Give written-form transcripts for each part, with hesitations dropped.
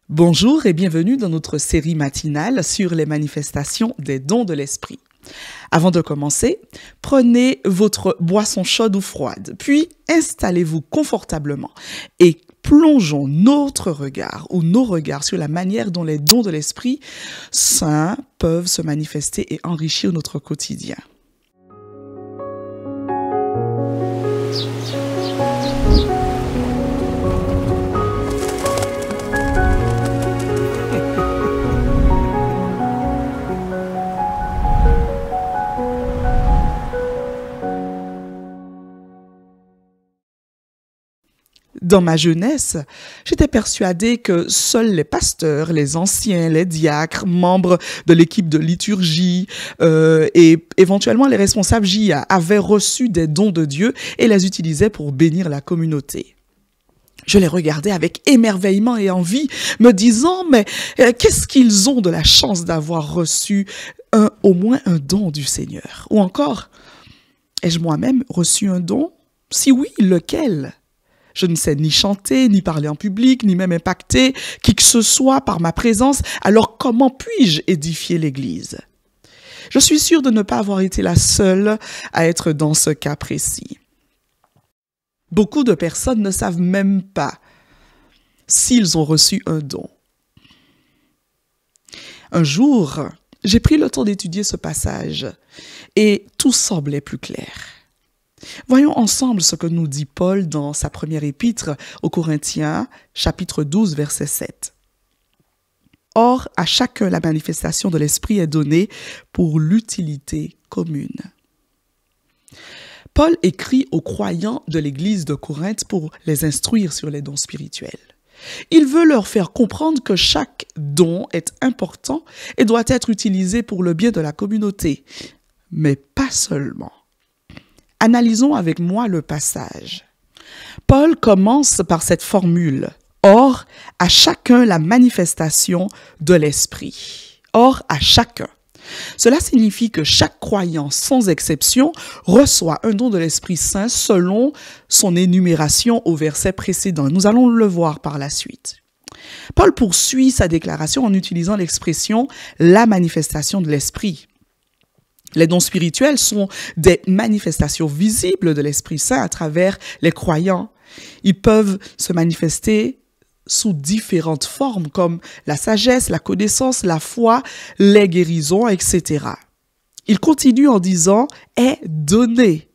Bonjour et bienvenue dans notre série matinale sur les manifestations des dons de l'esprit. Avant de commencer, prenez votre boisson chaude ou froide, puis installez-vous confortablement et plongeons notre regard ou nos regards sur la manière dont les dons de l'Esprit Saint peuvent se manifester et enrichir notre quotidien. Dans ma jeunesse, j'étais persuadée que seuls les pasteurs, les anciens, les diacres, membres de l'équipe de liturgie et éventuellement les responsables JA avaient reçu des dons de Dieu et les utilisaient pour bénir la communauté. Je les regardais avec émerveillement et envie, me disant « Mais qu'est-ce qu'ils ont de la chance d'avoir reçu au moins un don du Seigneur ?» Ou encore « Ai-je moi-même reçu un don? Si oui, lequel ?» Je ne sais ni chanter, ni parler en public, ni même impacter qui que ce soit par ma présence. Alors comment puis-je édifier l'Église? Je suis sûre de ne pas avoir été la seule à être dans ce cas précis. Beaucoup de personnes ne savent même pas s'ils ont reçu un don. Un jour, j'ai pris le temps d'étudier ce passage et tout semblait plus clair. Voyons ensemble ce que nous dit Paul dans sa première épître aux Corinthiens, chapitre 12, verset 7. « Or, à chacun la manifestation de l'Esprit est donnée pour l'utilité commune. » Paul écrit aux croyants de l'Église de Corinthe pour les instruire sur les dons spirituels. Il veut leur faire comprendre que chaque don est important et doit être utilisé pour le bien de la communauté, mais pas seulement. Analysons avec moi le passage. Paul commence par cette formule. Or, à chacun la manifestation de l'Esprit. Or, à chacun. Cela signifie que chaque croyant, sans exception, reçoit un don de l'Esprit Saint selon son énumération au verset précédent. Nous allons le voir par la suite. Paul poursuit sa déclaration en utilisant l'expression « la manifestation de l'Esprit ». Les dons spirituels sont des manifestations visibles de l'Esprit Saint à travers les croyants. Ils peuvent se manifester sous différentes formes comme la sagesse, la connaissance, la foi, les guérisons, etc. Il continue en disant « est donné ».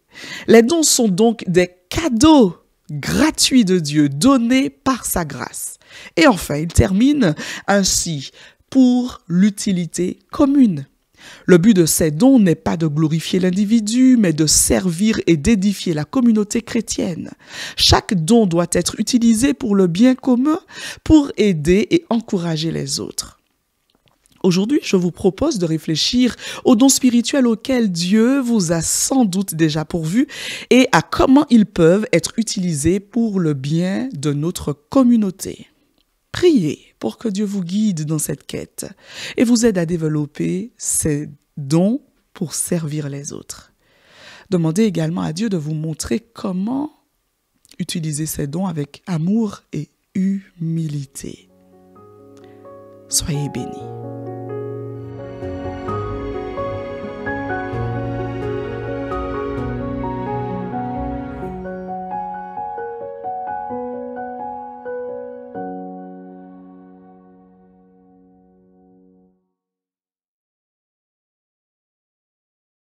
Les dons sont donc des cadeaux gratuits de Dieu donnés par sa grâce. Et enfin, il termine ainsi pour l'utilité commune. Le but de ces dons n'est pas de glorifier l'individu, mais de servir et d'édifier la communauté chrétienne. Chaque don doit être utilisé pour le bien commun, pour aider et encourager les autres. Aujourd'hui, je vous propose de réfléchir aux dons spirituels auxquels Dieu vous a sans doute déjà pourvus et à comment ils peuvent être utilisés pour le bien de notre communauté. Priez pour que Dieu vous guide dans cette quête et vous aide à développer ces dons pour servir les autres. Demandez également à Dieu de vous montrer comment utiliser ces dons avec amour et humilité. Soyez bénis.